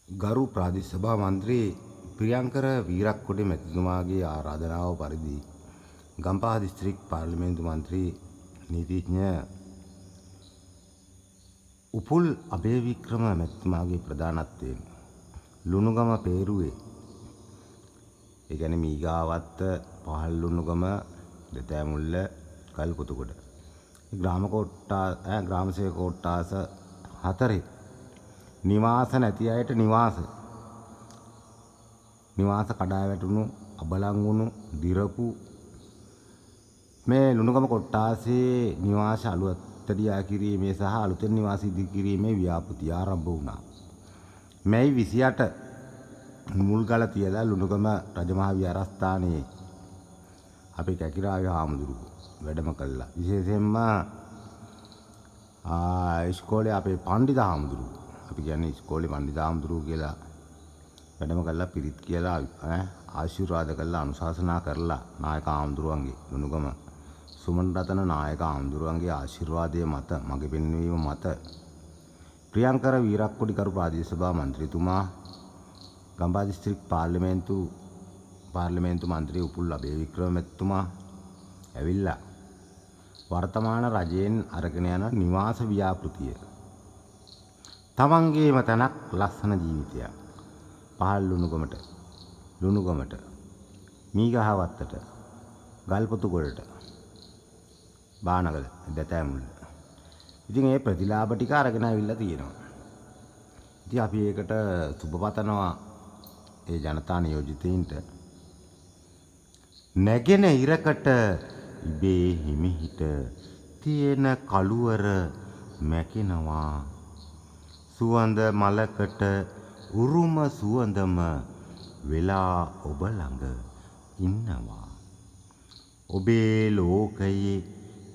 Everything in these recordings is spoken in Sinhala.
ගරු ප්‍රාදේශ සභා මන්ත්‍රී ප්‍රියංකර වීරක්කොඩි මැතිතුමාගේ ආරාධනාව පරිදි ගම්පහ දිස්ත්‍රික් පාර්ලිමේන්තු මන්ත්‍රී නීතිඥ උපුල් අබේවික්‍රම මැතිතුමාගේ ප්‍රධානත්වයෙන් ලුණුගම පේරුවේ ඒ කියන්නේ මීගාවත්ත පහල් ලුණුගම දෙතෑමුල්ල කල්පොතුගොඩ ග්‍රාම සේවක කොට්ටාස 4 නිවාස නැති අයට නිවාස කඩා වැටුණු අබලන් වුණු දිරපු මේ ලුණුගම කොට්ටාසේ නිවාස අලුත්දියා කිරීමේ සහ අලුතෙන් නිවාස ඉදි කිරීමේ ව්‍යාපෘතිය ආරම්භ වුණා. මැයි 28 මුල්ගල තියලා ලුණුගම රජමහා විහාරස්ථානයේ අපේ කැකිරාවේ හාමුදුරුවෝ වැඩම කළා. විශේෂයෙන්ම ඉස්කෝලේ අපේ පණ්ඩිත හාමුදුරුවෝ අපි කියන්නේ ඉස්කෝලේ පණ්ඩිත හාමුදුරුවෝ කියලා වැඩම කළා පිරිත් කියලා ආශිර්වාද කළා අනුශාසනා කරලා නායක හාමුදුරුවන්ගේ ලුණුගම සුමන් රතන නායක හාමුදුරුවන්ගේ ආශිර්වාදයේ මත මගේ පෙන්වීම මත ප්‍රියංකර වීරක්කොඩි කරු ප්‍රාදේශ සභා මන්ත්‍රීතුමා ගම්පහ දිස්ත්‍රික් පාර්ලිමේන්තු මන්ත්‍රී උපුල් අබේවික්‍රම මැතිතුමා ඇවිල්ලා වර්තමාන රජයෙන් අරගෙන යන නිවාස ව්‍යාපෘතිය තමන්ගේම තැනක් ලස්සන ජීවිතයක් පහල් ලුණුගමට මීගහවත්තට ගල්පොතුගොඩට බානගල දෙතෑමුල්ල ඉතින් ඒ ප්‍රතිලාභ ටික අරගෙන ආවිල්ලා තියෙනවා. ඉතින් අපි ඒකට සුබ පතනවා ඒ ජනතා නියෝජිතයින්ට. නැගෙන ඉරකට ඉබේ හිමිහිට තියෙන කළුවර මැකෙනවා. සුවඳ මලකට උරුම සුවඳම වෙලා ඔබ ළඟ ඉන්නවා. ඔබේ ලෝකයේ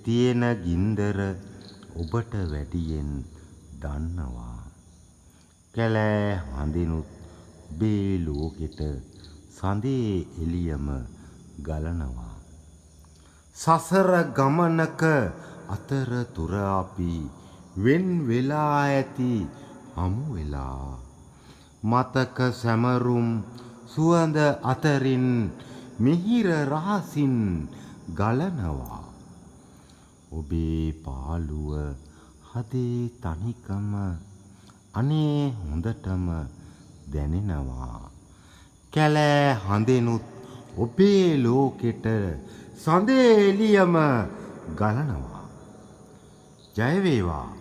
තියෙන ගින්දර ඔබට වැඩියෙන් දන්නවා. කැලෑ හඳිනුත් ඔබේ ලෝකෙට සඳේ එළියම ගලනවා. සසර ගමනක අතරතුර අපි වෙන් වෙලා ඇති හමු වෙලා මතක සැමරුම් සුවඳ අතරින් මිහිර රහසින් ගලනවා. ඔබේ පාළුව හදේ තනිකම අනේ හොඳටම දැනෙනවා. කැලෑ හඳෙනුත් ඔබේ ලෝකෙට සඳේ එළියම ගලනවා. ජය වේවා.